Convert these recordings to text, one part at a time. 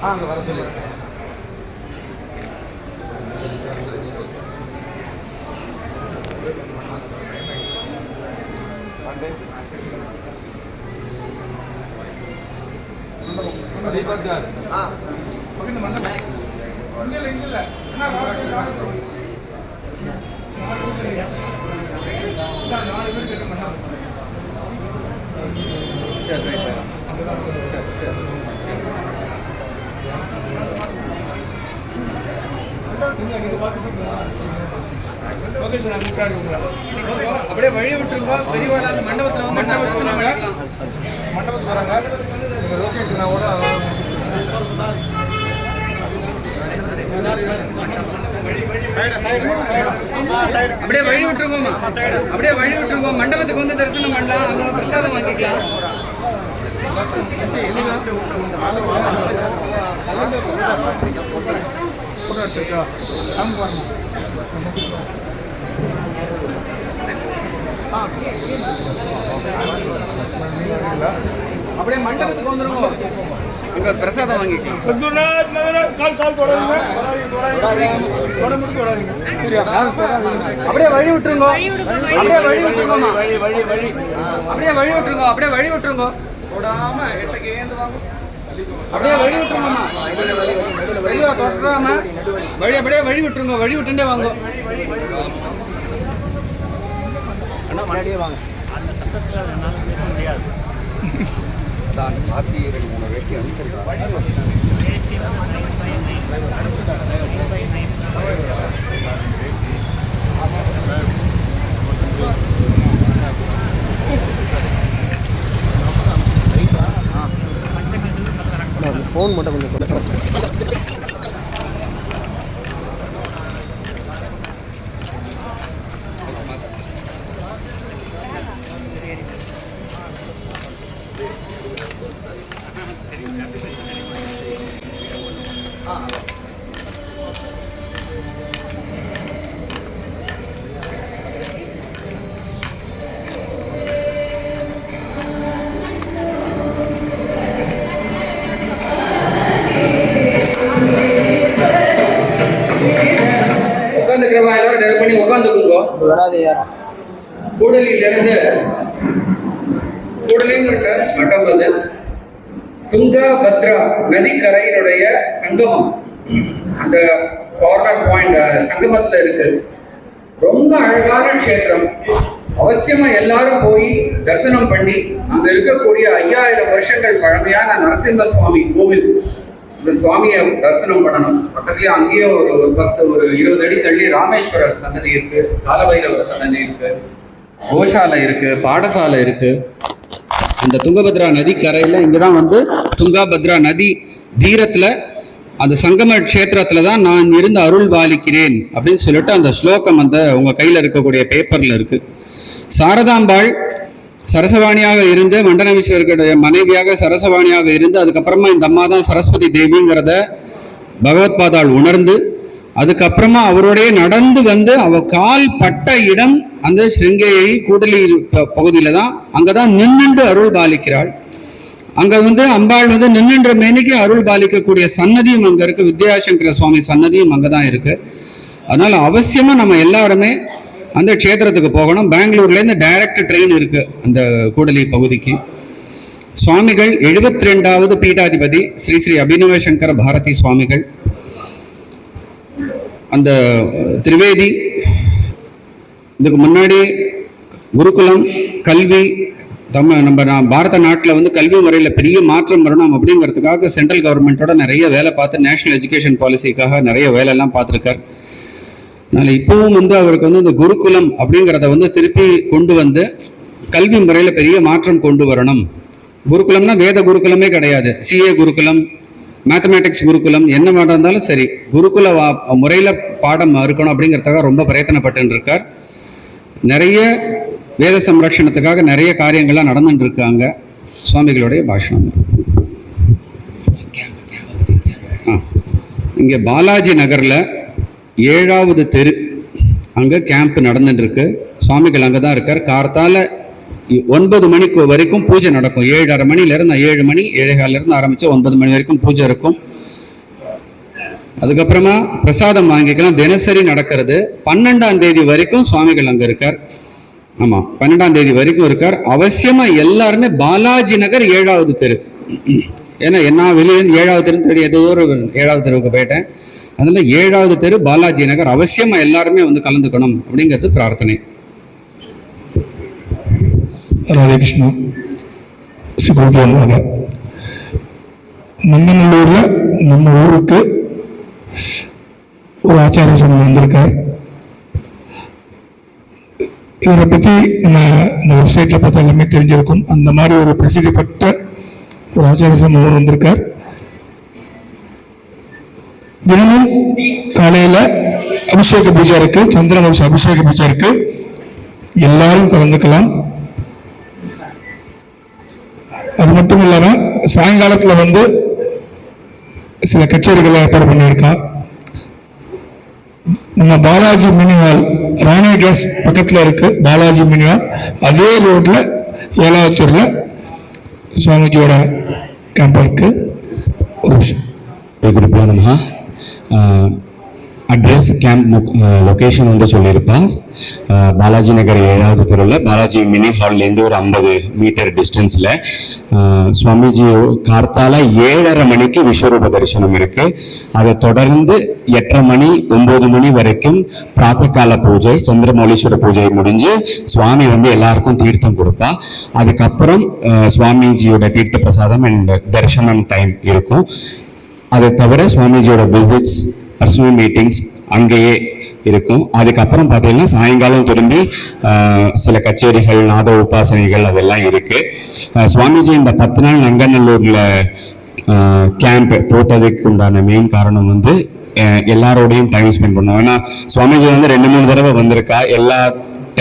அங்கே வர சொல்லி அப்படியே வழி விட்டுருங்க. பெரியவாள் அந்த மண்டபத்தில் வந்து மண்டபத்துக்கு வராங்க. லொகேஷனோட அப்படியே வழி விட்டுருங்கம்மா. அப்படியே வழி விட்டுருங்க. மண்டபத்துக்கு வந்து தரிசனம் பண்ணலாம். அங்கே பிரசாதம் வாங்கிக்கலாம். அப்படியே மண்டபத்துக்கு வந்துருங்க. அங்க பிரசாதம் வாங்கிக்கலாம். அப்படியே வழி விட்டுருங்க. அப்படியே வழி விட்டுருங்கம்மா. அப்படியே வழி விட்டுருங்க. அப்படியே வழி விட்டுருங்க. அப்படியே வழி விட்டுருங்கம்மா. வெளியே தொட்டுறாம வழி அப்படியே வழி விட்டுருங்க. வழி விட்டுண்டே வாங்க. முன்னாடியே வாங்க. அந்த சட்டத்தில் என்னால் பேச முடியாது. தான் மாற்றி 2-3 வேட்டி அனுப்பிச்சிருக்காங்க. ஃபோன் மட்டும் கொஞ்சம் கூடலிலிருந்து கூடலிங்கிற மட்டம் வந்து துங்கா பத்ரா நதிக்கரையினுடைய சங்கமம், அந்த கார்னர் பாயிண்ட் சங்கமத்துல இருக்கு. ரொம்ப அழகான க்ஷேத்திரம். அவசியமா எல்லாரும் போய் தரிசனம் பண்ணி அங்க இருக்கக்கூடிய 5000 வருஷங்கள் பழமையான நரசிம்ம சுவாமி கோவில், இந்த சுவாமியை தரிசனம் பண்ணணும். பக்கத்துலயே அங்கேயே ஒரு 20 அடி தள்ளி ராமேஸ்வரர் சன்னதி இருக்கு, காலபைரவர் சன்னதி இருக்கு, கோஷாலை இருக்கு, பாடசாலை இருக்கு. அந்த துங்கபத்ரா நதி கரையில இங்கதான் வந்து துங்கபத்ரா நதி தீரத்துல அந்த சங்கம கஷேத்திரத்துல தான் நான் இருந்து அருள் பாலிக்கிறேன் அப்படின்னு சொல்லிட்டு அந்த ஸ்லோகம் அந்த உங்க கையில இருக்கக்கூடிய பேப்பர்ல இருக்கு. சாரதாம்பாள் சரசவாணியாக இருந்து மண்டனமீஸ்வரருடைய மனைவியாக சரசவாணியாக இருந்து அதுக்கப்புறமா இந்த அம்மா தான் சரஸ்வதி தேவிங்கிறத பகவத்பாதாள் உணர்ந்து அதுக்கப்புறமா அவருடைய நடந்து வந்து அவ கால் பட்ட இடம் அந்த சிருங்கேரி கூடலி பகுதியில தான். அங்கதான் நின்னுண்டு அருள் பாலிக்கிறாள். அங்க வந்து அம்பாள் வந்து நின்னுன்ற மேனிக்கு அருள் பாலிக்கக்கூடிய சன்னதியும் அங்க இருக்கு. வித்யாசங்கர சுவாமி சன்னதியும் அங்கதான் இருக்கு. அதனால அவசியமா நம்ம எல்லாருமே அந்த க்ஷேத்திரத்துக்கு போகணும். பெங்களூர்ல இருந்து டைரக்ட் ட்ரெயின் இருக்கு அந்த கூடலி பகுதிக்கு. சுவாமிகள் 72வது பீட்டாதிபதி ஸ்ரீ ஸ்ரீ அபினவ சங்கர பாரதி சுவாமிகள். அந்த திரிவேதி இதுக்கு முன்னாடி குருகுலம் கல்வி நம்ம பாரத நாட்டில் வந்து கல்வி முறையில் பெரிய மாற்றம் வரணும் அப்படிங்கிறதுக்காக சென்ட்ரல் கவர்மெண்ட்டோட நிறைய வேலை பார்த்து நேஷனல் எஜுகேஷன் பாலிசிக்காக நிறைய வேலையெல்லாம் பார்த்துருக்கார். அதனால் இப்போவும் வந்து அவருக்கு வந்து இந்த குருகுலம் அப்படிங்கிறத வந்து திருப்பி கொண்டு வந்து கல்வி முறையில் பெரிய மாற்றம் கொண்டு வரணும். குருகுலம்னா வேத குருகுலமே கிடையாது, சிஏ குருகுலம், மேத்தமேட்டிக்ஸ் குருகுலம், என்ன மாட்டம் இருந்தாலும் சரி குருகுல முறையில் பாடம் இருக்கணும் அப்படிங்கிறதுக்காக ரொம்ப பிரயத்தனப்பட்டு இருக்கார். நிறைய வேத சம்ரட்சணத்துக்காக நிறைய காரியங்கள்லாம் நடந்துட்டு இருக்காங்க. சுவாமிகளுடைய பாஷணம் இங்கே பாலாஜி நகரில் 7வது தெரு அங்கே கேம்ப் நடந்துட்டு இருக்கு. சுவாமிகள் அங்கே தான் இருக்கார். கார்த்தால 9 மணிக்கு வரைக்கும் பூஜை நடக்கும். 7:30 மணிலேருந்து 7 மணி 7:15 ஆரம்பிச்சு 9 மணி வரைக்கும் பூஜை இருக்கும். அதுக்கப்புறமா பிரசாதம் வாங்கிக்கலாம். தினசரி நடக்கிறது. 12ஆம் தேதி வரைக்கும் சுவாமிகள் அங்கே இருக்கார். ஆமாம், 12ஆம் தேதி வரைக்கும் இருக்கார். அவசியமா எல்லாருமே பாலாஜி நகர் 7வது தெரு ஏன்னா நான் வெளியிலேருந்து 7வது தெரு தேடி ஏதோ ஒரு 7வது தெருவுக்கு போயிட்டேன். அதில் 7வது தெரு பாலாஜி நகர் அவசியமாக எல்லாருமே வந்து கலந்துக்கணும் அப்படிங்கிறது பிரார்த்தனை. ராதாகிருஷ்ணா சிவகுமார் மங்கநல்லூரில் நம்ம ஊருக்கு ஒரு ஆச்சாரிய சுவாமி வந்திருக்கார். இவரை பற்றி நம்ம இந்த வெப்சைட்டில் பார்த்தா எல்லாமே தெரிஞ்சிருக்கும். அந்த மாதிரி ஒரு பிரசித்தி பெற்ற ஒரு ஆச்சாரிய சுவாமி அவர் வந்திருக்கார். தினமும் காலையில் அபிஷேக பூஜை இருக்கு, சந்திரவம்ச அபிஷேக பூஜை இருக்கு, எல்லாரும் கலந்துக்கலாம். அது மட்டும் இல்லாம சாயங்காலத்துல வந்து சில கச்சேரிகளை ஏற்பாடு பண்ணியிருக்கா. நம்ம Balaji mini hall Rana gas பக்கத்துல இருக்கு. பாலாஜி மினி ஹால் அதே ரோட்ல 7வது தெருல சுவாமிஜியோட கேம்ப் இருக்கு. ஒரு நிமிஷம். அட்ரஸ் கேம்ப் லொக்கேஷன் வந்து சொல்லியிருப்பா. பாலாஜி நகர் 7வது தெருவில் பாலாஜி மினி ஹால்லேருந்து ஒரு 50 மீட்டர் டிஸ்டன்ஸில் சுவாமிஜி கார்த்தால 7:30 மணிக்கு விஸ்வரூப தரிசனம் இருக்கு. அதை தொடர்ந்து 8:30 மணி 9 மணி வரைக்கும் பிராத்தகால பூஜை, சந்திரமௌலீஸ்வர பூஜை முடிஞ்சு சுவாமி வந்து எல்லாருக்கும் தீர்த்தம் கொடுப்பா. அதுக்கப்புறம் சுவாமிஜியோட தீர்த்த பிரசாதம் அண்ட் தரிசனம் டைம் இருக்கும். அதை தவிர சுவாமிஜியோட விசிட்ஸ், பர்சனல் மீட்டிங்ஸ் அங்கேயே இருக்கும். அதுக்கப்புறம் பார்த்தீங்கன்னா சாயங்காலம் திரும்பி சில கச்சேரிகள், நாத உபாசனைகள் அதெல்லாம் இருக்கு. சுவாமிஜி இந்த 10 நாள் நங்கநல்லூர்ல கேம்ப் போட்டதுக்கு உண்டான மெயின் காரணம் வந்து எல்லாரோடையும் டைம் ஸ்பெண்ட் பண்ணுவோம். ஏன்னா சுவாமிஜி வந்து 2-3 தடவை வந்திருக்கா. எல்லா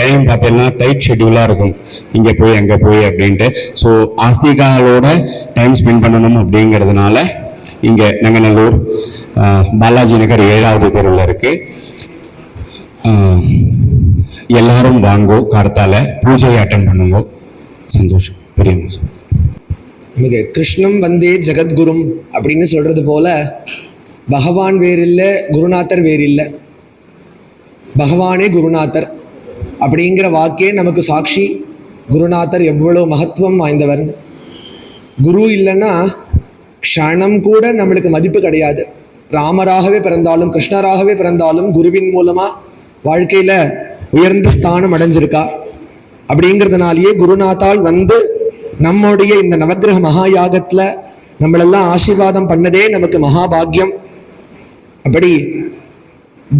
டைம் பார்த்தீங்கன்னா டைட் ஷெட்யூலாக இருக்கும், இங்கே போய் அங்கே போய் அப்படின்ட்டு. ஸோ ஆஸ்திகாலோட டைம் ஸ்பெண்ட் பண்ணணும் அப்படிங்கிறதுனால இங்கே நங்கநல்லூர் பாலாஜி நகர் 7வது தெருவில் இருக்கு. எல்லாரும் வாங்கோ, கார்த்தால பூஜையை அட்டன் பண்ணுங்க. சந்தோஷம். பெரிய நமக்கு கிருஷ்ணம் வந்தே ஜெகத்குரும் அப்படின்னு சொல்றது போல பகவான் வேறில்லை, குருநாதர் வேறில்லை, பகவானே குருநாதர் அப்படிங்கிற வாக்கே நமக்கு சாட்சி. குருநாதர் எவ்வளோ மகத்துவம் வாய்ந்தவர். குரு இல்லைன்னா க்ஷணம் கூட நம்மளுக்கு மதிப்பு கிடையாது. ராமராகவே பிறந்தாலும் கிருஷ்ணராகவே பிறந்தாலும் குருவின் மூலமா வாழ்க்கையில உயர்ந்த ஸ்தானம் அடைஞ்சிருக்கா. அப்படிங்கிறதுனாலேயே குருநாத்தால் வந்து நம்முடைய இந்த நவக்கிரக மகா யாகத்துல நம்மளெல்லாம் ஆசீர்வாதம் பண்ணதே நமக்கு மகாபாகியம். அப்படி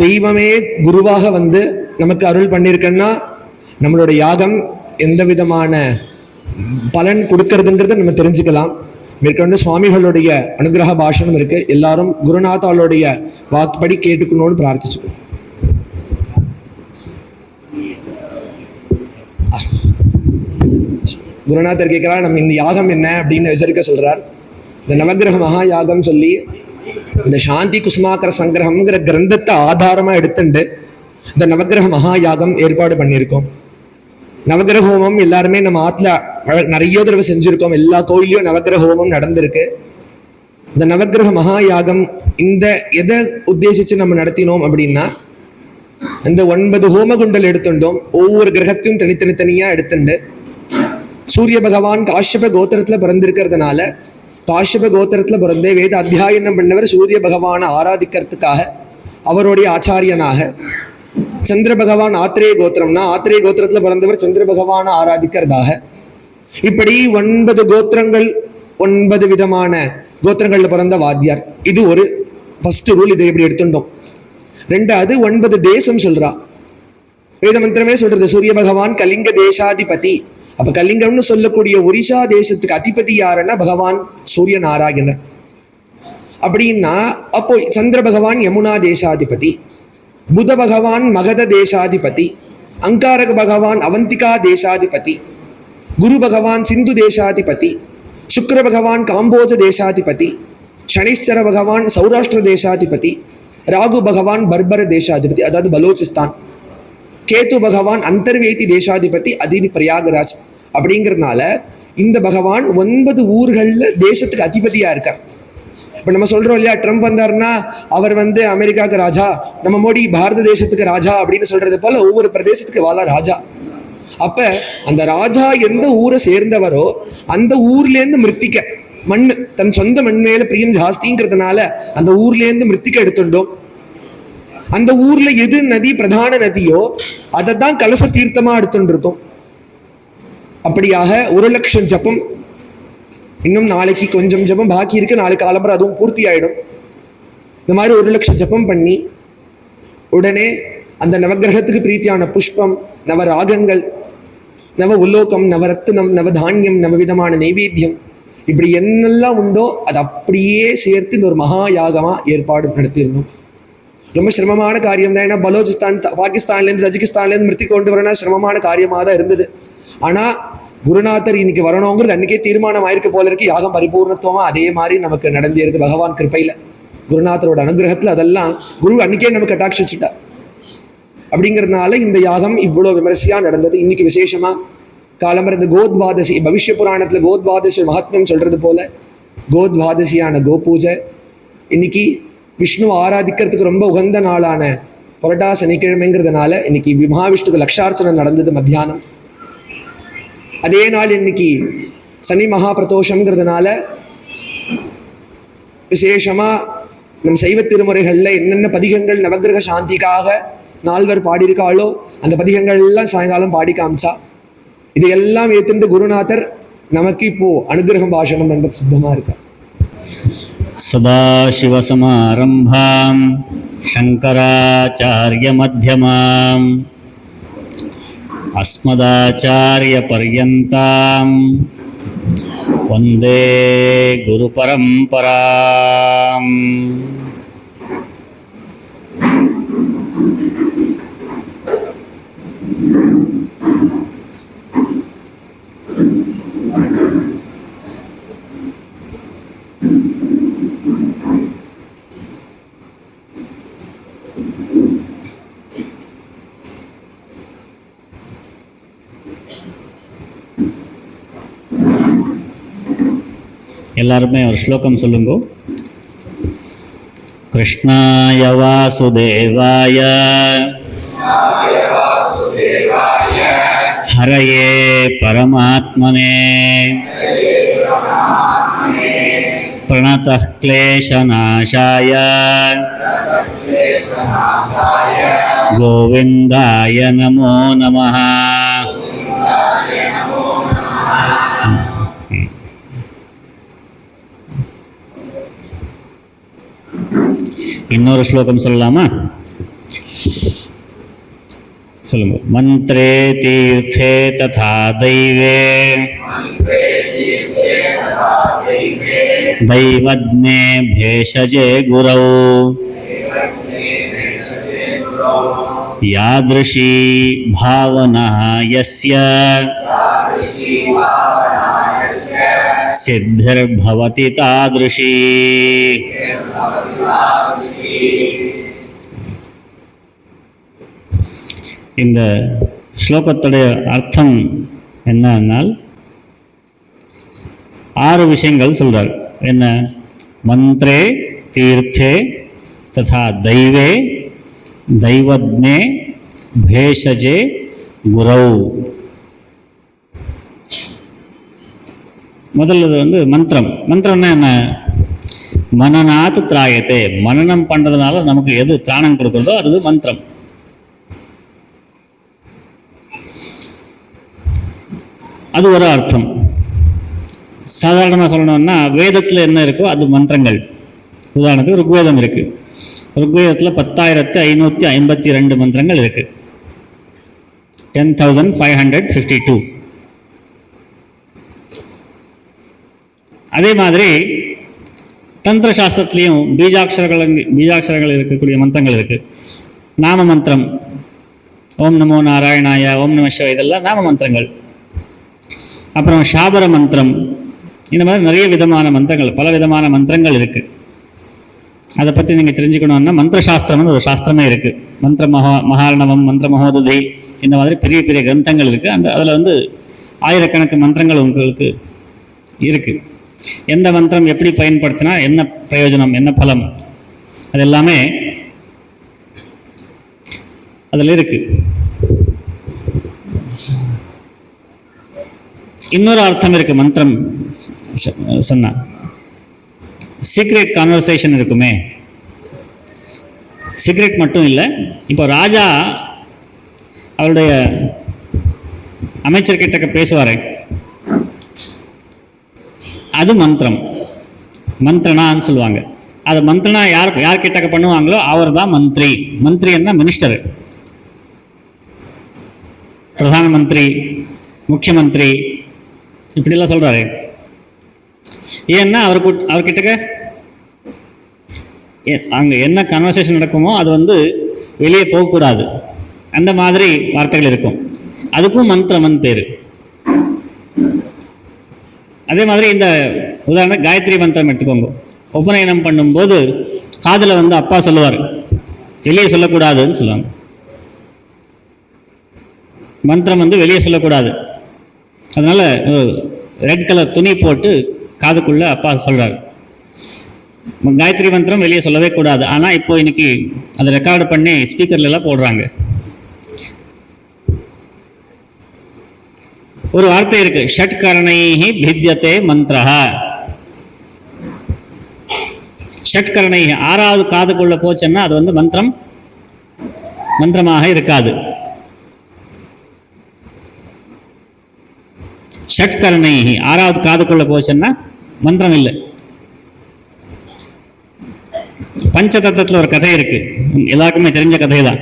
தெய்வமே குருவாக வந்து நமக்கு அருள் பண்ணியிருக்கன்னா நம்மளோட யாகம் எந்த விதமான பலன் கொடுக்கறதுங்கிறத நம்ம தெரிஞ்சுக்கலாம். மேற்கொண்டு சுவாமிகளுடைய அனுகிரக பாஷணம் இருக்கு. எல்லாரும் குருநாத்தாளுடைய வாக்குப்படி கேட்டுக்கணும்னு பிரார்த்திச்சுக்கணும். குருநாதர் கேட்கிறார், நம்ம இந்த யாகம் என்ன அப்படின்னு விசாரிக்க சொல்றார். இந்த நவக்கிரக மகா யாகம் சொல்லி இந்த சாந்தி குசுமாக்கர சங்கிரகம்ங்கிற கிரந்தத்தை ஆதாரமா எடுத்துட்டு இந்த நவக்கிரக மகா யாகம் ஏற்பாடு பண்ணியிருக்கோம். நவக்கிரக ஹோமம் எல்லாருமே நம்ம ஆத்துல நிறைய தடவை செஞ்சிருக்கோம். எல்லா கோயிலையும் நவக்கிரக ஹோமம் நடந்திருக்கு. இந்த நவக்கிரக மகா யாகம் இந்த எதை உத்தேசிச்சு நம்ம நடத்தினோம் அப்படின்னா, இந்த 9 ஹோமகுண்டல் எடுத்துட்டோம். ஒவ்வொரு கிரகத்தையும் தனித்தனியா எடுத்துண்டு சூரிய பகவான் காஷ்யப கோத்திரத்துல பிறந்திருக்கிறதுனால காஷ்யப கோத்திரத்துல பிறந்தே வேத அத்தியாயனம் பண்ணவர் சூரிய பகவானை ஆராதிக்கிறதுக்காக அவருடைய ஆச்சாரியனாக, சந்திர பகவான் ஆத்திரேய கோத்திரம்னா ஆத்திரேய கோத்திரத்துல பிறந்தவர் சந்திர பகவானை ஆராதிக்கிறதாக, இப்படி 9 கோத்திரங்கள் 9 விதமான கோத்திரங்கள்ல பிறந்த வாத்தியார். இது ஒரு ஃபர்ஸ்ட் ரூல். இதை இப்படி எடுத்துட்டோம். 2வது 9 தேசம் சொல்றா. வேத மந்திரமே சொல்றது சூரிய பகவான் கலிங்க தேசாதிபதி. அப்ப கலிங்கம்னு சொல்லக்கூடிய ஒரிசா தேசத்துக்கு அதிபதி யாருன்னா பகவான் சூரிய நாராயணன். அப்படின்னா அப்போ சந்திர பகவான் யமுனா தேசாதிபதி, புத பகவான் மகத தேசாதிபதி, அங்காரக பகவான் அவந்திகா தேசாதிபதி, குரு பகவான் சிந்து தேசாதிபதி, சுக்கிர பகவான் காம்போஜ தேசாதிபதி, சனீஸ்வர பகவான் சௌராஷ்டிர தேசாதிபதி, ராகு பகவான் பர்பர தேசாதிபதி அதாவது பலோச்சிஸ்தான், கேத்து பகவான் அந்தர்வேதி தேசாதிபதி அதினி பிரயாகராஜ். அப்படிங்கிறதுனால இந்த பகவான் 9 ஊர்கள்ல தேசத்துக்கு அதிபதியா இருக்கார். இப்ப நம்ம சொல்றோம் இல்லையா, ட்ரம்ப் வந்தாருன்னா அவர் வந்து அமெரிக்காவுக்கு ராஜா, நம்ம மோடி பாரத தேசத்துக்கு ராஜா அப்படின்னு சொல்றது போல ஒவ்வொரு பிரதேசத்துக்கு வாழ ராஜா. அப்ப அந்த ராஜா எந்த ஊரை சேர்ந்தவரோ அந்த ஊர்ல இருந்து மிருத்திக்க மண், தன் சொந்த மண் மேல பிரியம் ஜாஸ்திங்கிறதுனால அந்த ஊர்லேருந்து மிருத்திகை எடுத்துட்டோம். அந்த ஊர்ல எது நதி பிரதான நதியோ அதை தான் கலச தீர்த்தமா எடுத்துட்டு இருக்கோம். அப்படியாக 1,00,000 ஜபம், இன்னும் நாளைக்கு கொஞ்சம் ஜபம் பாக்கி இருக்கு, நாளைக்கு காலம்பரம் அதுவும் பூர்த்தி ஆயிடும். இந்த மாதிரி 1,00,000 ஜபம் பண்ணி உடனே அந்த நவகிரகத்துக்கு பிரீத்தியான புஷ்பம், நவராகங்கள், நவ உலோகம், நவரத்னம், நவதானியம், நவவிதமான நைவேத்தியம், இப்படி என்னெல்லாம் உண்டோ அது அப்படியே சேர்த்து இந்த ஒரு மகா யாகமா ஏற்பாடு நடத்தியிருந்தோம். ரொம்ப சிரமமான காரியம் தான். ஏன்னா பலோச்சிஸ்தான், பாகிஸ்தான்லேருந்து, தஜிகிஸ்தான்லேருந்து மிருத்தி கொண்டு வரனா சிரமமான காரியமாக தான் இருந்தது. ஆனால் குருநாதர் இன்னைக்கு வரணுங்கிறது அன்னைக்கே தீர்மானம் ஆயிருக்கு போல இருக்கு. யாகம் பரிபூர்ணத்துவமா அதே மாதிரி நமக்கு நடந்தேருக்கு பகவான் கிருப்பையில், குருநாதரோட அனுகிரகத்தில். அதெல்லாம் குரு அன்னைக்கே நமக்கு கட்டாட்சிச்சுட்டார். அப்படிங்கிறதுனால இந்த யாகம் இவ்வளோ விமரிசையா நடந்தது. இன்னைக்கு விசேஷமா காலம்பர இந்த கோத்வாதசி, பவிஷ்ய புராணத்தில் கோத்வாதசி மகாத்மியம் சொல்றது போல கோத்வாதசியான கோபூஜை. இன்னைக்கு விஷ்ணு ஆராதிக்கிறதுக்கு ரொம்ப உகந்த நாளான புரட்டா சனிக்கிழமைங்கிறதுனால இன்னைக்கு மகாவிஷ்ணுக்கு லக்ஷார்ச்சனை நடந்தது மத்தியானம். அதே நாள் இன்னைக்கு சனி மகா பிரதோஷங்கிறதுனால விசேஷமா நம் சைவ திருமுறைகள்ல என்னென்ன பதிகங்கள் நவகிரக சாந்திக்காக நால்வர் பாடியிருக்காளோ அந்த பதிகங்கள் எல்லாம் சாயங்காலம் பாடி காமிச்சா. இதையெல்லாம் ஏத்துண்டு குருநாதர் நமக்கு இப்போ அனுகிரகம் பாஷணம் பண்றது சித்தமா இருக்கா. சதாசிவசமாரம்பாம் சங்கராச்சார்யமத்யமாம் அஸ்மதாச்சார்யபர்யந்தாம் வந்தே குருபரம்பராம். எல்லாருமே ஒரு ஸ்லோகம் சொல்லுங்க. கிருஷ்ணாய வாசுதேவாய ஹரயே பரமாத்மனே பிரணதः க்லேஷநாசாய கோவிந்தாய நமோ நமः. இன்னொரு ஸ்லோகம் சொல்லலாமா? சொல்லுங்க. மந்த்ரே தீர்த்தே ததா தெய்வே தைவத்மே பேஷஜே குரௌ யாத்ருஷி பாவனா யஸ்ய சித்திர்பவதி தாத்ருஷி. இந்த ஸ்லோகத்துடைய அர்த்தம் என்னன்னால் 6 விஷயங்கள் சொல்றார். என்ன? மந்த்ரே தீர்த்தே ததா தெய்வே தைவத்மே பேஷஜே குரௌ. முதல்ல மந்திரம். மந்திரம்னா என்ன? மனநாத் திராயத்தே. மனனம் பண்றதுனால நமக்கு எது திராணம் கொடுக்குறதோ அது மந்திரம். அது ஒரு அர்த்தம். சாதாரணமாக சொல்லணும்னா வேதத்தில் என்ன இருக்கோ அது மந்திரங்கள். உதாரணத்துக்கு ருக்வேதம் இருக்கு. ருக்வேதத்தில் 10,552 மந்திரங்கள் இருக்கு. 10,552. அதே மாதிரி தந்திர சாஸ்திரத்திலையும் பீஜாட்சரங்கள் இருக்கக்கூடிய மந்திரங்கள் இருக்கு. நாம மந்திரம், ஓம் நமோ நாராயணாய, ஓம் நம சிவாய, இதெல்லாம் நாம மந்திரங்கள். அப்புறம் ஷாபர மந்திரம், இந்த மாதிரி நிறைய விதமான மந்திரங்கள், பல விதமான மந்திரங்கள் இருக்குது. அதை பற்றி நீங்கள் தெரிஞ்சுக்கணுன்னா மந்திர சாஸ்திரம்னு ஒரு சாஸ்திரமே இருக்குது. மந்திர மகாரணவம், மந்திர மகோததி, இந்த மாதிரி பெரிய பெரிய கிரந்தங்கள் இருக்குது. அதில் ஆயிரக்கணக்கு மந்திரங்கள் உங்களுக்கு இருக்குது. எந்த மந்திரம் எப்படி பயன்படுத்தினா என்ன பிரயோஜனம், என்ன பலம், அது எல்லாமே அதில் இருக்குது. இன்னொரு அர்த்தம் இருக்கு மந்திரம் சொன்னா. சீக்ரெட் கான்வர்சேஷன் இருக்குமே. சீக்ரெட் மட்டும் இல்லை, இப்போ ராஜா அவருடைய அமைச்சர்கிட்ட பேசுவார், அது மந்திரம், மந்திரனான்னு சொல்லுவாங்க. அது மந்திரனா யார் கிட்டக்க பண்ணுவாங்களோ அவர் தான் மந்திரி. மந்திரி என்ன மினிஸ்டர், பிரதான மந்திரி, முக்கியமந்திரி, இப்படிலாம் சொல்றாரு. ஏன்னா அவர்கிட்ட அங்கே என்ன கான்வர்சேஷன் நடக்குமோ அது வந்து வெளியே போகக்கூடாது, அந்த மாதிரி வார்த்தைகள் இருக்கும். அதுக்கும் மந்திரம்னு பேர். அதே மாதிரி இந்த உதாரணம் காயத்ரி மந்திரம் எடுத்துக்கோங்க. உபநயனம் பண்ணும்போது காதில் வந்து அப்பா சொல்லுவார், வெளியே சொல்லக்கூடாதுன்னு சொல்லுவாங்க. மந்திரம் வந்து வெளியே சொல்லக்கூடாது. அதனால ரெட் கலர் துணி போட்டு காதுக்குள்ள அப்பா சொல்றாரு. காயத்ரி மந்திரம் வெளியே சொல்லவே கூடாது. ஆனால் இப்போ இன்னைக்கு அதை ரெக்கார்டு பண்ணி ஸ்பீக்கர்ல எல்லாம் போடுறாங்க. ஒரு வார்த்தை இருக்கு, ஷட்கரணைஹி பித்யதே மந்திரஹ. ஷட்கரணைஹி, ஆறாவது காதுக்குள்ள போச்சுன்னா அது வந்து மந்திரமாக இருக்காது. ஷட்கரணைஹி, ஆறாவது காதுக்குள்ள போச்சுன்னா மந்திரம் இல்லை. பஞ்சதத்தத்தில் ஒரு கதை இருக்கு, எல்லாருக்குமே தெரிஞ்ச கதை தான்.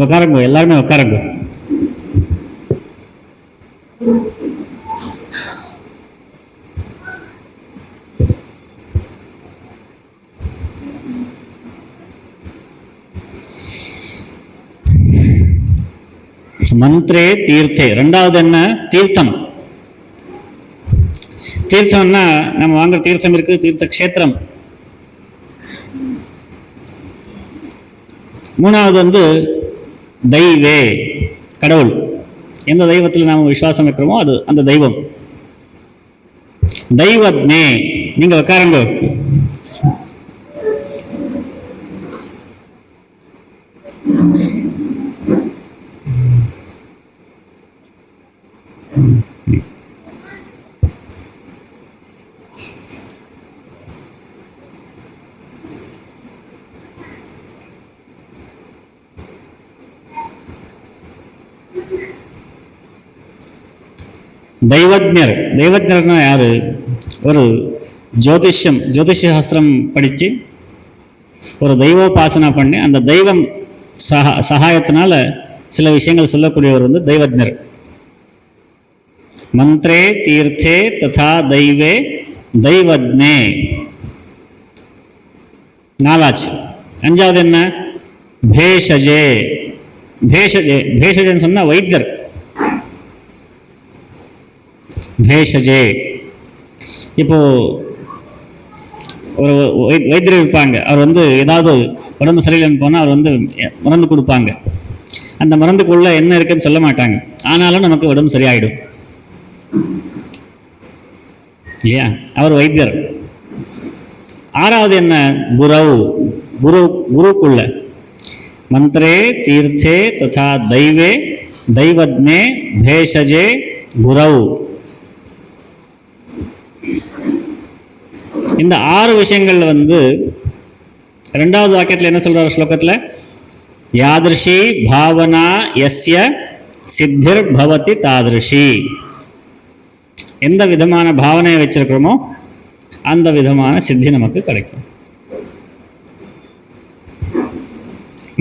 உட்காருங்க, எல்லாருமே உட்காருங்க. மந்திரே தீர்த்தே. ரெண்டாவது என்ன? தீர்த்தம். தீர்த்தம்னா நம்ம வாங்குற தீர்த்தம் இருக்கு, தீர்த்த கஷேத்திரம். மூணாவது வந்து தெய்வே, கடவுள். எந்த தெய்வத்தில் நாம் விசுவாசம் வைக்கிறோமோ அது அந்த தெய்வம். தெய்வத்மே, நீங்க உட்காருங்க. தெய்வஜர். தெய்வஜர்னா யாரு? ஒரு ஜோதிஷ சாஸ்திரம் படித்து ஒரு தெய்வோபாசனா பண்ணி அந்த தெய்வம் சகாயத்தினால சில விஷயங்கள் சொல்லக்கூடியவர் வந்து தெய்வஜர். மந்திரே தீர்த்தே ததா தெய்வே தெய்வஜ்ஞே. நாலாச்சு. அஞ்சாவது என்ன? பேஷஜே. பேஷஜேன்னு சொன்னா வைத்தியர். பேஷஜே. இப்போ ஒரு வைத்தியர் இருப்பாங்க, அவர் வந்து ஏதாவது உடம்பு சரியில்லைன்னு போனால் அவர் வந்து மருந்து கொடுப்பாங்க. அந்த மருந்துக்குள்ள என்ன இருக்குன்னு சொல்ல மாட்டாங்க, ஆனாலும் நமக்கு உடம்பு சரியாயிடும் இல்லையா? அவர் வைத்தியர். ஆறாவது என்ன? குரவு. குருக்குள்ள மந்திரே தீர்த்தே ததா தெய்வே தெய்வஜ்ஞே பேஷஜே குரவு. இந்த 6 விஷயங்கள்ல வந்து ரெண்டாவது வாக்கியத்தில் என்ன சொல்றாரு ஸ்லோகத்தில்? யாதிருஷி பாவனா யஸ்ய சித்திர் பவதி தாதிருஷி. எந்த விதமான பாவனையை வச்சிருக்கிறோமோ அந்த விதமான சித்தி நமக்கு கிடைக்கும்.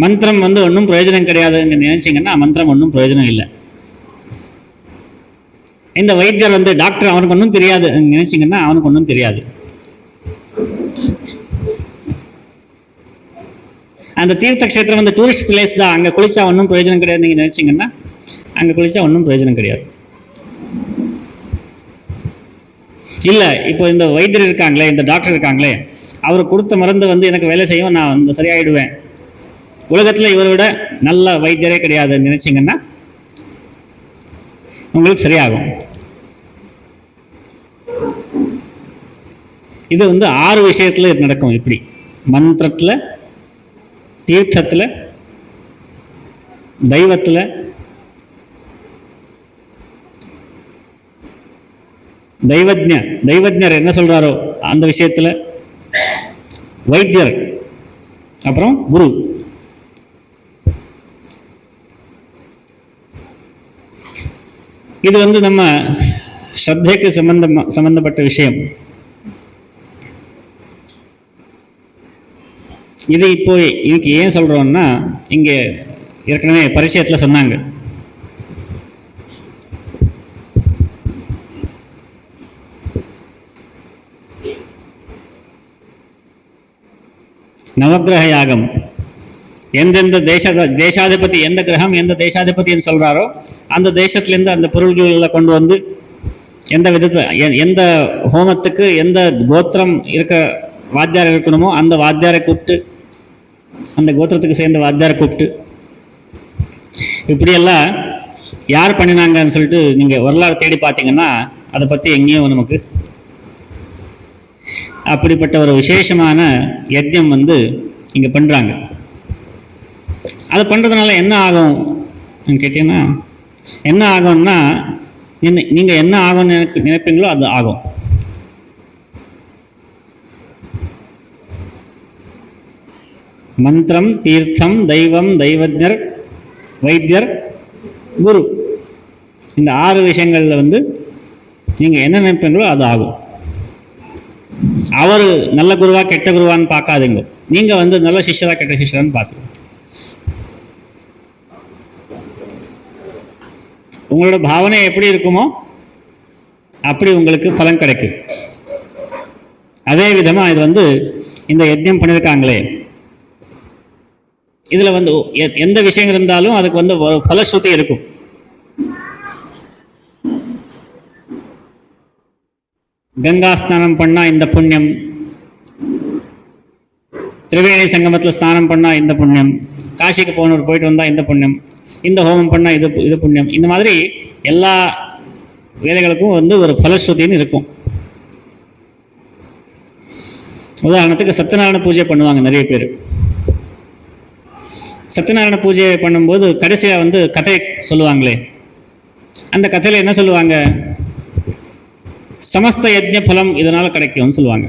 மந்திரம் வந்து ஒன்றும் பிரயோஜனம் கிடையாதுன்னு நினைச்சிங்கன்னா மந்திரம் ஒன்றும் பிரயோஜனம் இல்லை. இந்த வைத்தியர் வந்து டாக்டர், அவனுக்கு ஒன்றும் தெரியாது நினைச்சிங்கன்னா அவனுக்கு ஒன்றும் தெரியாது. அந்த தீர்த்த கஷேத்திரம் வந்து டூரிஸ்ட் பிளேஸ் தான், அங்கே குளிச்சா ஒன்றும் பிரயோஜனம் கிடையாது நீங்கள் நினைச்சிங்கன்னா அங்கே குளிச்சா ஒன்றும் பிரயோஜனம் கிடையாது. இல்லை, இப்போ இந்த வைத்தியர் இருக்காங்களே, இந்த டாக்டர் இருக்காங்களே, அவர் கொடுத்த மருந்து வந்து எனக்கு வேலை செய்யும், நான் வந்து சரியாயிடுவேன், உலகத்தில் இவரை விட நல்ல வைத்தியரே கிடையாதுன்னு நினைச்சிங்கன்னா உங்களுக்கு சரியாகும். இது வந்து 6 விஷயத்துல நடக்கும். இப்படி மந்திரத்துல, தீர்த்தத்துல, தெய்வத்துல, தெய்வஜர் என்ன சொல்றாரோ அந்த விஷயத்துல, வைத்தியர், அப்புறம் குரு. இது வந்து நம்ம ஸ்ரத்தைக்கு சம்பந்தப்பட்ட விஷயம். இது இப்போ இதுக்கு ஏன் சொல்றோம்னா, இங்க ஏற்கனவே பரிச்சயத்துல சொன்னாங்க, நவக்கிரக யாகம். எந்தெந்த தேசாதிபதி, எந்த கிரகம் எந்த தேசாதிபதின்னு சொல்றாரோ அந்த தேசத்திலேருந்து அந்த பொருள்களை கொண்டு வந்து எந்த விதத்தில் எந்த ஹோமத்துக்கு எந்த கோத்திரம் இருக்க வாத்தியார் இருக்கணுமோ அந்த வாத்தியாரை கூப்பிட்டு, அந்த கோத்திரத்துக்கு சேர்ந்த வாத்தியாரை கூப்பிட்டு, இப்படியெல்லாம் யார் பண்ணினாங்கன்னு சொல்லிட்டு நீங்கள் வரலாறு தேடி பார்த்தீங்கன்னா அதை பற்றி எங்கேயும் நமக்கு அப்படிப்பட்ட ஒரு விசேஷமான யஜ்ஞம் வந்து இங்கே பண்ணுறாங்க. அதை பண்ணுறதுனால என்ன ஆகும் கேட்டீங்கன்னா, என்ன ஆகும்னா நீங்கள் என்ன ஆகும்னு நினைப்பீங்களோ அது ஆகும். மந்திரம், தீர்த்தம், தெய்வம், தெய்வஜர், வைத்தியர், குரு, இந்த 6 விஷயங்களில் வந்து நீங்கள் என்ன நினைப்பீங்களோ அது ஆகும். அவர் நல்ல குருவா கெட்ட குருவான்னு பார்க்காதீங்க, நீங்கள் வந்து நல்ல சிஷ்யரா கெட்ட சிஷ்யரான்னு பார்த்துங்க. உங்களோட பாவனை எப்படி இருக்குமோ அப்படி உங்களுக்கு பலன் கிடைக்கும். அதே விதமாக இது வந்து இந்த யஜ்ஞம் பண்ணியிருக்காங்களே, இதில் வந்து எந்த விஷயம் இருந்தாலும் அதுக்கு வந்து பலஸ்ருதி இருக்கும். கங்கா ஸ்நானம் பண்ணால் இந்த புண்ணியம், திரிவேணி சங்கமத்தில் ஸ்நானம் பண்ணால் இந்த புண்ணியம், காசிக்கு போயிட்டு வந்தால் இந்த புண்ணியம், இந்த ஹோமம் பண்ணால் இது புண்ணியம். இந்த மாதிரி எல்லா வேலைகளுக்கும் வந்து ஒரு பலஸ்ருதின்னு இருக்கும். உதாரணத்துக்கு சத்யநாராயண பூஜை பண்ணுவாங்க நிறைய பேர். சத்யநாராயண பூஜை பண்ணும்போது கடைசியாக வந்து கதை சொல்லுவாங்களே, அந்த கதையில் என்ன சொல்லுவாங்க, சமஸ்த யஜ்ஞ பலம் இதனால் கிடைக்கும்னு சொல்லுவாங்க.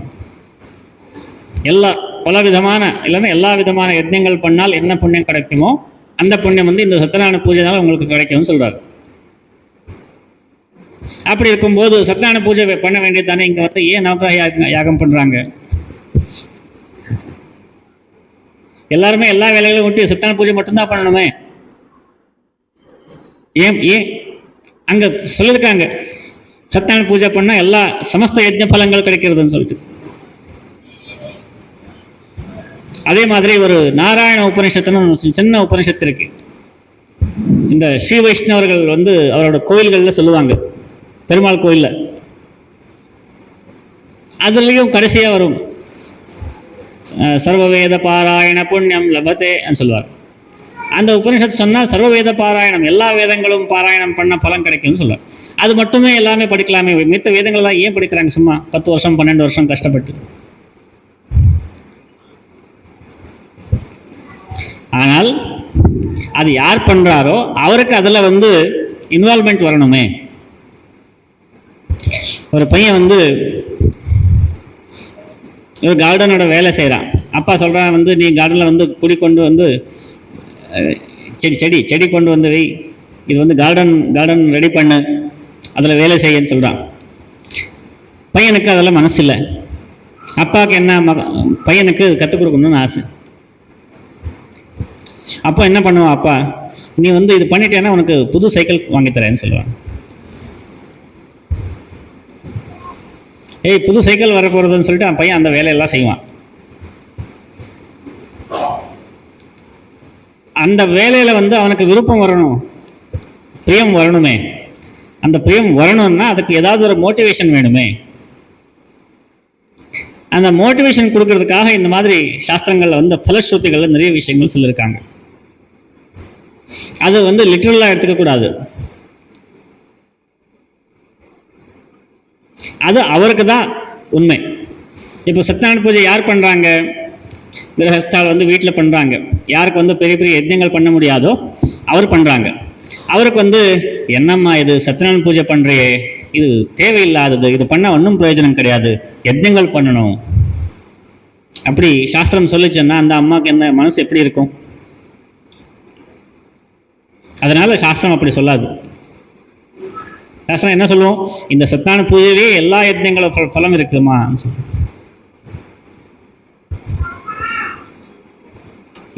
பல விதமான இல்லைன்னா எல்லா விதமான யஜ்ஞங்கள் பண்ணால் என்ன புண்ணியம் கிடைக்குமோ அந்த புண்ணியம் வந்து இந்த சத்யநாராயண பூஜைனால உங்களுக்கு கிடைக்கும்னு சொல்றாரு. அப்படி இருக்கும்போது சத்யநாராயண பூஜை பண்ண வேண்டியது தானே. இங்கே வந்து ஏன் நவக்கிரக யாகம் பண்றாங்க? எல்லாருமே எல்லா வேலைகளும் விட்டு சத்யநாராயண பூஜை மட்டும்தான் பண்ணணுமே? ஏன் அங்க சொல்லியிருக்காங்க சத்யநாராயண பூஜை பண்ணா எல்லா சமஸ்த யஜ்ஞ பலங்கள் கிடைக்கிறதுன்னு சொல்லிட்டு. அதே மாதிரி ஒரு நாராயண உபனிஷத்துன்னு சின்ன உபனிஷத்து இருக்கு. இந்த ஸ்ரீ வைஷ்ணவர்கள் வந்து அவரோட கோயில்கள்ல சொல்லுவாங்க, பெருமாள் கோயில்ல, அதுலயும் கடைசியா வரும் சர்வவேத பாராயண புண்ணியம் லபத்தே சொல்லுவார். அந்த உபனிஷத்து சொன்னா சர்வவேத பாராயணம், எல்லா வேதங்களும் பாராயணம் பண்ண பலன் கிடைக்கும்னு சொல்லுவார். அது மட்டுமே எல்லாமே படிக்கலாமே, மித்த வேதங்கள்லாம் ஏன் படிக்கிறாங்க சும்மா 10 வருஷம் 12 வருஷம் கஷ்டப்பட்டு? ஆனால் அது யார் பண்றாரோ அவருக்கு அதுல வந்து இன்வால்மெண்ட் வரணுமே. ஒரு பையன் வந்து ஒரு கார்டனோட வேலை செய்கிறான். அப்பா சொல்கிறான் வந்து நீ கார்டனில் வந்து குடி கொண்டு வந்து செடி கொண்டு வந்து வை, இது வந்து கார்டன் ரெடி பண்ணு, அதில் வேலை செய்யன்னு சொல்கிறான். பையனுக்கு அதெல்லாம் மனசு இல்லை. அப்பாவுக்கு என்ன, பையனுக்கு கற்றுக் கொடுக்கணும்னு ஆசை. அப்போ என்ன பண்ணுவான், அப்பா நீ வந்து இது பண்ணிட்டேன்னா உனக்கு புது சைக்கிள் வாங்கித்தரேன்னு சொல்லுவான். புது சைக்கிள் வர போகிறதுன்னு சொல்லிட்டு அவன் பையன் அந்த வேலையெல்லாம் செய்வான். அந்த வேலையில் வந்து அவனுக்கு விருப்பம் வரணும், பிரியம் வரணுமே. அந்த பிரியம் வரணும்னா அதுக்கு ஏதாவது ஒரு மோட்டிவேஷன் வேணுமே. அந்த மோட்டிவேஷன் கொடுக்கறதுக்காக இந்த மாதிரி சாஸ்திரங்கள்ல வந்து பலஸ்ருதிகள்ல நிறைய விஷயங்கள் சொல்லியிருக்காங்க. அது வந்து லிட்டரலா எடுத்துக்க கூடாது. அது அவருக்கு தான் உண்மை. இப்போ சத்யநாராயண பூஜை யார் பண்றாங்க? கிரகஸ்தால் வந்து வீட்டில் பண்றாங்க. யாருக்கு வந்து பெரிய பெரிய யஜ்ஞங்கள் பண்ண முடியாதோ அவர் பண்றாங்க. அவருக்கு வந்து என்னம்மா இது சத்யநாராயண பூஜை பண்றியே, இது தேவையில்லாதது, இது பண்ண ஒன்றும் பிரயோஜனம் கிடையாது, யஜ்ஞங்கள் பண்ணணும் அப்படி சாஸ்திரம் சொல்லிச்சுன்னா அந்த அம்மாவுக்கு என்ன மனசு எப்படி இருக்கும்? அதனால சாஸ்திரம் அப்படி சொல்லாது. சாஸ்திரம் என்ன சொல்லுவோம்? இந்த சத்யநாராயண பூஜையிலேயே எல்லா யஜ்ஞங்களும் பலம் இருக்குமா?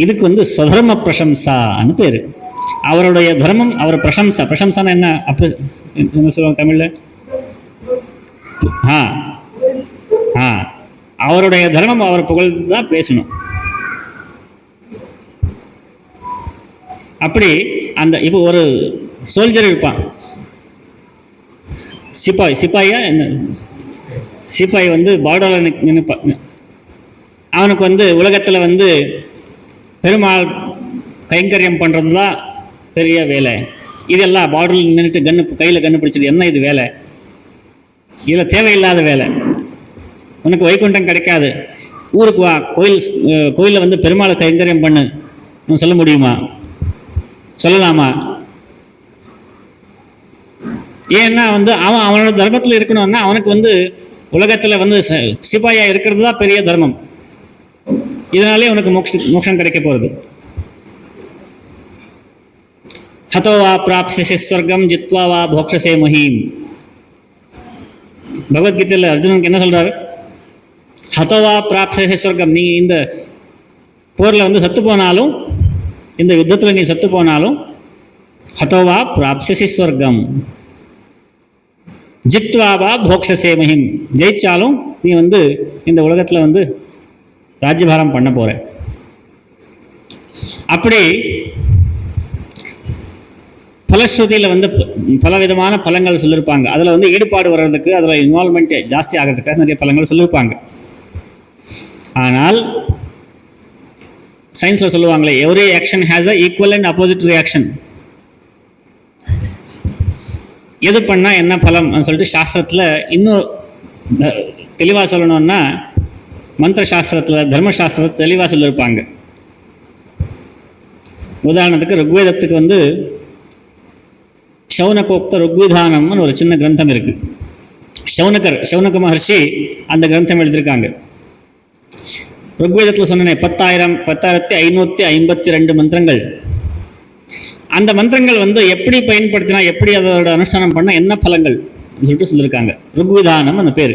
இதுக்கு வந்து ஸ்வதர்ம பிரசம்சான்னு பேரு. அவருடைய தர்மம் அவர் பிரசம்சா. பிரசம்சான என்ன என்ன சொல்லுவாங்க தமிழ்ல? அவருடைய தர்மம் அவர் புகழ்ந்து தான் பேசணும். அப்படி அந்த இப்போ ஒரு சோல்ஜர் இருப்பான், சிப்பாயா என்ன, சிப்பாய் வந்து பார்டரில் நினைப்பான். அவனுக்கு வந்து உலகத்தில் வந்து பெருமாள் கைங்கரியம் பண்ணுறது தான் பெரிய வேலை. இதெல்லாம் பார்டரில் நின்றுட்டு கையில் கன்று பிடிச்சது என்ன இது வேலை? இதில் தேவையில்லாத வேலை. உனக்கு வைகுண்டம் கிடைக்காது, ஊருக்கு வா, கோயிலில் வந்து பெருமாளை கைங்கரியம் பண்ணு சொல்ல முடியுமா? சொல்லலாமா? ஏன்னா வந்து அவனோட தர்மத்தில் இருக்கணும்னா அவனுக்கு வந்து உலகத்தில் வந்து சிப்பாயா இருக்கிறது தான் பெரிய தர்மம். இதனாலே உனக்கு மோட்சம் கிடைக்க போகிறது. ஹதோ வா பிராப்ஸ்யசி ஸ்வர்க்கம் ஜித்வா வா போக்ஷசே மஹீம். பகவத்கீதையில் அர்ஜுனனுக்கு என்ன சொல்றாரு? ஹதோ வா பிராப்ஸ்யசி ஸ்வர்க்கம். நீ இந்த போரில் வந்து சத்து போனாலும், இந்த யுத்தத்தில் நீ சத்து போனாலும், ஹதோ வா பிராப்ஸ்யசி ஸ்வர்க்கம் ஜித்வா வா போக்ஷசே மஹீம். ஜெயிச்சாலும் நீ வந்து இந்த உலகத்தில் வந்து ராஜ்யபாரம் பண்ண போற. அப்படி பலஸ்ருதியில் வந்து பலவிதமான பலங்கள் சொல்லியிருப்பாங்க. அதில் வந்து ஈடுபாடு வர்றதுக்கு, அதில் இன்வால்மெண்ட் ஜாஸ்தி ஆகிறதுக்காக நிறைய பலங்கள் சொல்லியிருப்பாங்க. ஆனால் சயின்ஸில் சொல்லுவாங்களே, every action has a equal and opposite reaction. எது பண்ணால் என்ன பலம் சொல்லிட்டு சாஸ்திரத்தில் இன்னும் தெளிவாக சொல்லணும்னா மந்திர சாஸ்திரத்தில், தர்மசாஸ்திரத்தில் தெளிவாக சொல்லியிருப்பாங்க. உதாரணத்துக்கு ருக்வேதத்துக்கு வந்து சௌனகோக்த ருக்விதானம்னு ஒரு சின்ன கிரந்தம் இருக்கு. சௌனக மகர்ஷி அந்த கிரந்தம் எழுதியிருக்காங்க. ருக்வேதத்தில் சொன்னேன் 10,552 மந்திரங்கள். அந்த மந்திரங்கள் வந்து எப்படி பயன்படுத்தினா, எப்படி அதோட அனுஷ்டானம் பண்ண என்ன பலங்கள் சொல்லிட்டு சொல்லியிருக்காங்க. ருக்விதானம் அந்த பேர்.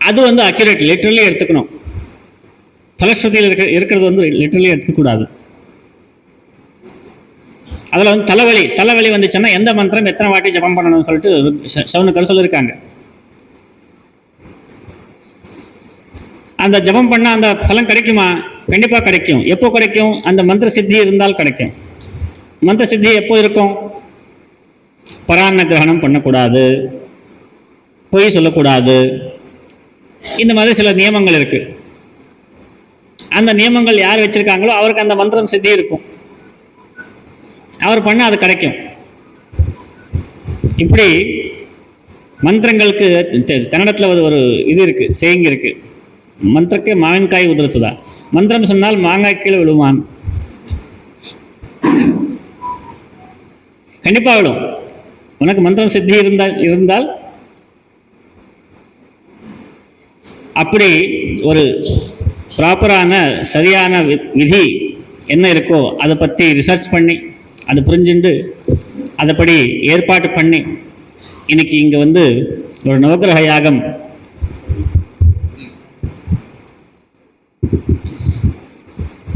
அது வந்து அக்யூரேட், லிட்டரலி எடுத்துக்கணும். பலஸ்ருதியில் இருக்கிறது வந்து லிட்டரலி எடுத்துக்கூடாது. அதில் வந்து தலைவலி வந்துச்சுன்னா எந்த மந்திரம் எத்தனை வாட்டி ஜபம் பண்ணணும்னு சொல்லிட்டு சௌனகர் சொல்லியிருக்காங்க. அந்த ஜபம் பண்ணால் அந்த பலன் கிடைக்குமா? கண்டிப்பாக கிடைக்கும். எப்போ கிடைக்கும்? அந்த மந்திர சித்தி இருந்தால் கிடைக்கும். மந்திர சித்தி எப்போ இருக்கும்? பராண்ண கிரகணம் பண்ணக்கூடாது, பொய் சொல்லக்கூடாது, இந்த மாதிரி சில நியமங்கள் இருக்கு. அந்த நியமங்கள் யார் வச்சிருக்காங்களோ அவருக்கு அந்த மந்திரம் சித்தி இருக்கும். அவர் பண்ண அது கிடைக்கும். இப்படி மந்திரங்களுக்கு கன்னடத்தில் ஒரு இது இருக்கு, சேயிங் இருக்கு, மந்திரக்கு மாவின்காய் உதிரத்துதா. மந்திரம் சொன்னால் மாங்காய் கீழே விழுவான். கண்டிப்பா விடும். உனக்கு மந்திரம் சித்தி இருந்தால் அப்படி ஒரு ப்ராப்பரான சரியான விதி என்ன இருக்கோ அதை பற்றி ரிசர்ச் பண்ணி அதை புரிஞ்சுண்டு அதைப்படி ஏற்பாடு பண்ணி இன்னைக்கு இங்கே வந்து ஒரு நவக்கிரக யாகம்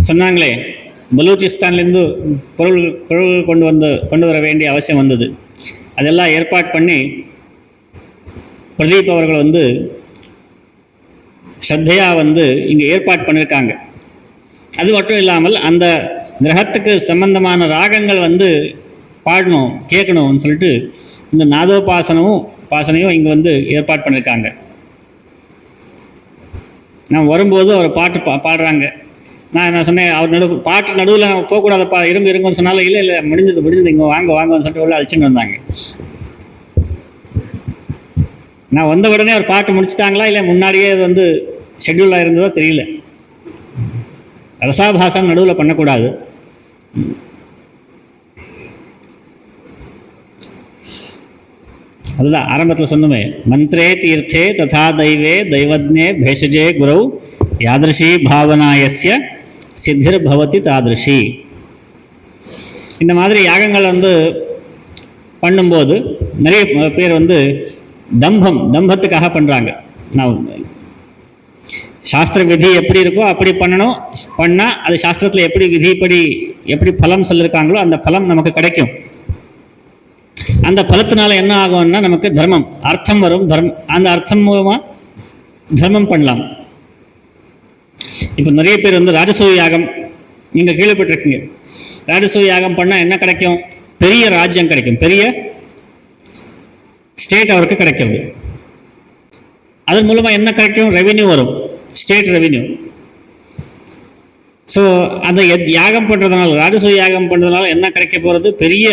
சொன்னாங்களே, பலூச்சிஸ்தான்லேருந்து பொருள்கள் கொண்டு வர வேண்டிய அவசியம் வந்தது. அதெல்லாம் ஏற்பாடு பண்ணி பிரதீப் அவர்கள் வந்து ஸ்ரத்தையாக வந்து இங்கே ஏற்பாடு பண்ணியிருக்காங்க. அது மட்டும் இல்லாமல் அந்த கிரகத்துக்கு சம்பந்தமான ராகங்கள் வந்து பாடணும், கேட்கணும்னு சொல்லிட்டு இந்த நாதோபாசனையும் இங்கே வந்து ஏற்பாடு பண்ணியிருக்காங்க. நான் வரும்போது அவர் பாட்டு பாடுறாங்க. நான் என்ன சொன்னேன், அவர் பாட்டு நடுவில் நான் போகக்கூடாதப்பா, இருங்குன்னு சொன்னாலும் இல்லை இல்லை முடிஞ்சது இங்கே வாங்கன்னு சொல்லிட்டு உள்ள அழைச்சின்னு வந்தாங்க. நான் வந்த உடனே அவர் பாட்டு முடிச்சிட்டாங்களா இல்லை முன்னாடியே அது வந்து ஷெட்யூலாக இருந்ததோ தெரியல. ரசாபாசம் நடுவில் பண்ணக்கூடாது. அதுதான் ஆரம்பத்தில் சொன்னமே, மந்திரே தீர்த்தே ததா தெய்வே தெய்வஜ்ஞே பேஷஜே குரௌ யாதிருஷி பாவனாயஸ்ய சித்திர் பவதி தாதிருஷி. இந்த மாதிரி யாகங்கள் வந்து பண்ணும்போது நிறைய பேர் வந்து தம்பத்துக்காக பண்ணுறாங்க. நான் சாஸ்திர விதி எப்படி இருக்கோ அப்படி பண்ணணும், பண்ணால் அது சாஸ்திரத்தில் எப்படி விதிப்படி எப்படி பலம் சொல்லியிருக்காங்களோ அந்த பலம் நமக்கு கிடைக்கும். அந்த பலத்தினால என்ன ஆகும்னா நமக்கு தர்மம் அர்த்தம் வரும். அந்த அர்த்தம் மூலமாக தர்மம் பண்ணலாம். இப்போ நிறைய பேர் வந்து ராஜசூய யாகம் நீங்கள் கேள்விப்பட்டிருக்கீங்க. ராஜசூய யாகம் பண்ணால் என்ன கிடைக்கும்? பெரிய ராஜ்யம் கிடைக்கும், பெரிய ஸ்டேட் அவருக்கு கிடைக்கிறது. அதன் மூலமாக என்ன கிடைக்கும்? ரெவென்யூ வரும், ஸ்டேட் ரெவென்யூ. ஸோ அந்த யாகம் பண்ணுறதுனால, ராஜசூய யாகம் பண்ணுறதுனால என்ன கிடைக்க போகிறது? பெரிய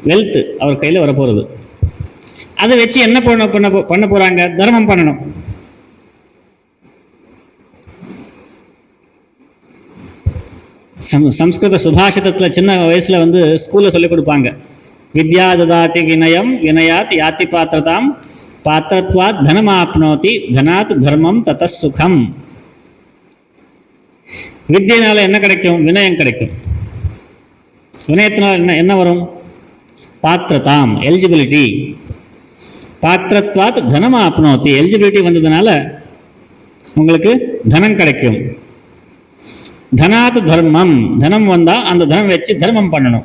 வெல்த் அவர் கையில் வரப்போகிறது. அதை வச்சு என்ன பண்ண போகிறாங்க? தர்மம் பண்ணணும். சம்ஸ்கிருத சுபாஷிதத்தில் சின்ன வயசில் வந்து ஸ்கூலில் சொல்லிக் கொடுப்பாங்க. வித்யா ததாதி வினயம் வினயாத் யாத்தி பாத்திரதாம் பாத்திரத்வாத் தனமாப்னோதி தனாத் தர்மம் தத சுகம். வித்தியினால என்ன கிடைக்கும்? வினயம் கிடைக்கும். வினயத்தினால் என்ன வரும்? பாத்திரதாம், எலிஜிபிலிட்டி. பாத்திரத்வாத் தனமாப்னோதி, எலிஜிபிலிட்டி வந்ததுனால உங்களுக்கு தனம் கிடைக்கும். தனாத் தர்மம், தனம் வந்தால் அந்த தனம் வச்சு தர்மம் பண்ணணும்.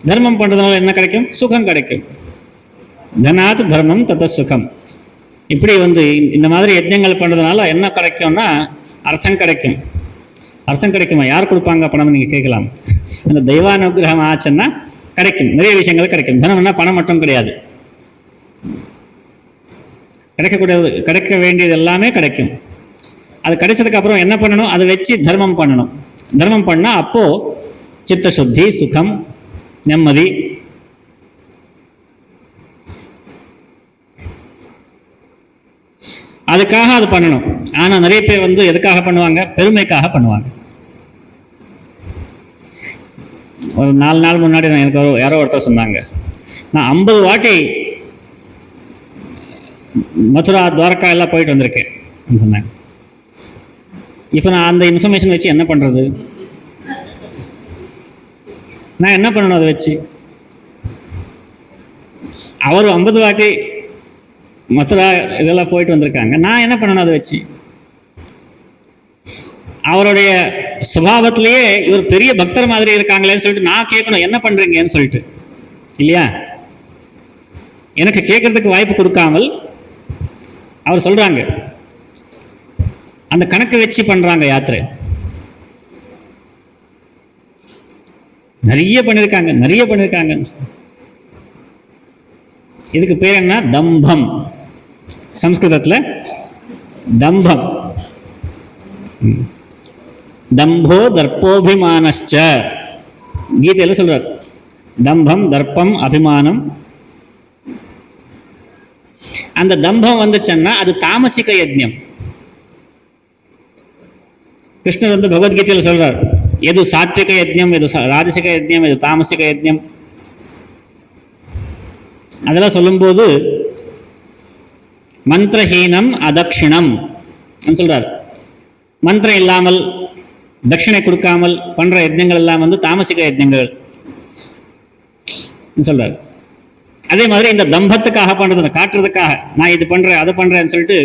தர்மம் பண்ணுறதுனால என்ன கிடைக்கும்? சுகம் கிடைக்கும். தனாத் தர்மம் தத சுகம். இப்படி வந்து இந்த மாதிரி யஜ்ஞங்கள் பண்ணுறதுனால என்ன கிடைக்கும்னா அர்த்தம் கிடைக்கும். அர்த்தம் கிடைக்குமா? யார் கொடுப்பாங்க பணம்? நீங்கள் கேட்கலாம். அந்த தெய்வானுகிரகம் ஆச்சுன்னா கிடைக்கும், நிறைய விஷயங்கள் கிடைக்கும். தனம்னா பணம் மட்டும் கிடையாது, கிடைக்க வேண்டியது எல்லாமே கிடைக்கும். அது கிடைச்சதுக்கு அப்புறம் என்ன பண்ணணும்? அதை வச்சு தர்மம் பண்ணணும். தர்மம் பண்ணால் அப்போது சித்த சுத்தி, சுகம், நிம்மதி. அதுக்காக அது பண்ணணும். ஆனால் நிறைய பேர் வந்து எதுக்காக பண்ணுவாங்க? பெருமைக்காக பண்ணுவாங்க. ஒரு 4 நாள் முன்னாடி எனக்கு யாரோ ஒருத்தர் சொன்னாங்க, நான் 50 வாட்டி மதுரா, துவாரகா எல்லாம் போயிட்டு வந்திருக்கேன் சொன்னாங்க. இப்போ நான் அந்த இன்ஃபர்மேஷன் வச்சு என்ன பண்ணுறது? நான் என்ன பண்ணணும் அதை வச்சு? அவர் 50 வாட்டி மதுரா இதெல்லாம் போயிட்டு வந்திருக்காங்க, நான் என்ன பண்ணணும் அதை வச்சு? அவருடைய சுபாவத்திலேயே இவர் பெரிய பக்தர் மாதிரி இருக்காங்களேன்னு சொல்லிட்டு நான் கேட்கணும், என்ன பண்ணுறீங்கன்னு சொல்லிட்டு, இல்லையா? எனக்கு கேட்கறதுக்கு வாய்ப்பு கொடுக்காமல் அவர் சொல்கிறாங்க. அந்த கணக்கு வச்சு பண்ணுறாங்க யாத்திரை. நிறைய பண்ணியிருக்காங்க. இதுக்கு பேர் என்ன? தம்பம். சம்ஸ்கிருதத்தில் தம்பம். தம்போ தர்ப்போபிமானச்ச கீதையில் சொல்றார். தம்பம், தர்ப்பம், அபிமானம். அந்த தம்பம் வந்துச்சுன்னா அது தாமசிக யஜ்ஞம். கிருஷ்ணர் வந்து பகவத்கீதையில் சொல்றார், எது சாத்விக யஜ்ஞம், எது ராஜசிக யஜ்ஞம், எது தாமசிக யஜ்ஞம். அதெல்லாம் சொல்லும்போது மந்திரஹீனம் அதக்ஷிணம் சொல்றார். மந்திரம் இல்லாமல், தட்சிணை கொடுக்காமல் பண்ற யஜ்ஞங்கள் எல்லாம் வந்து தாமசிக யஜ்ஞங்கள் சொல்றார். அதே மாதிரி இந்த தம்பத்துக்காக பண்றது, காட்டுறதுக்காக நான் இது பண்றேன் அதை பண்றேன்னு சொல்லிட்டு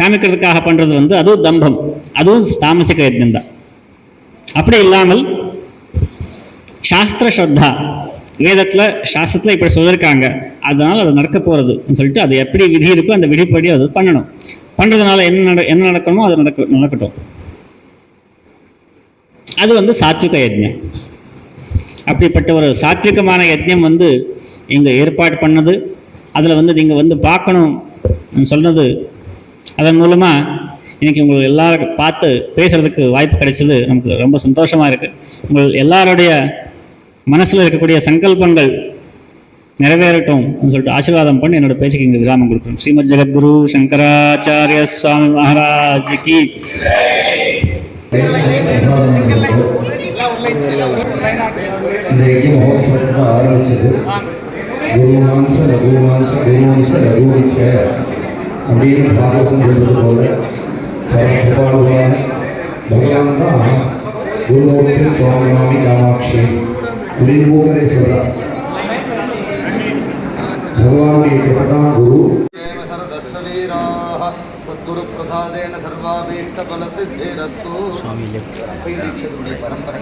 காமிக்கிறதுக்காக பண்றது வந்து அதுவும் தம்பம், அதுவும் தாமசிக யஜ்ஞம் தான். அப்படி இல்லாமல் சாஸ்திர ஸ்ரத்தா, சாஸ்திரத்தில் இப்படி சொல்லியிருக்காங்க, அதனால் அது நடக்க போகிறதுன்னு சொல்லிட்டு அது எப்படி விதி இருக்கோ அந்த விதிப்படி அது பண்ணணும். பண்ணுறதுனால என்ன நடக்கணுமோ அது நடக்கட்டும். அது வந்து சாத்விக யஜ்ஞம். அப்படிப்பட்ட ஒரு சாத்விகமான யஜ்ஞம் வந்து இங்கே ஏற்பாடு பண்ணது. அதில் வந்து நீங்கள் வந்து பார்க்கணும் சொன்னது அதன் மூலமாக இன்றைக்கி உங்கள் எல்லாரும் பார்த்து பேசுகிறதுக்கு வாய்ப்பு கிடைச்சது நமக்கு ரொம்ப சந்தோஷமாக இருக்குது. உங்கள் எல்லாருடைய மனசில் இருக்கக்கூடிய சங்கல்பங்கள் நிறைவேறட்டும் சொல்லிட்டு ஆசீர்வாதம் பண்ணி என்னோட பேச்சுக்கு இங்கே விராமம் கொடுக்குறோம். ஸ்ரீமத் ஜெகத்குரு சங்கராச்சாரிய சுவாமி மகாராஜ் கி. இந்த யஜ்ய மகோத்சவத்தை ஆரம்பிச்சது குருமாஞ்ச லகுமாஞ்ச குருமாஞ்ச லகுமிச்ச அப்படின்னு பாகவதம் சொல்றது போல பரபாலுவான பகவான் தான் குருமூர்த்தி துவாமி காமாட்சி அப்படின்னு மூக்கரே சொல்றார். भगवान के प्रधान गुरु सद्गुरु प्रसादेन सर्वाभीष्ट फल सिद्धिरस्तु. दीक्षित परंपरा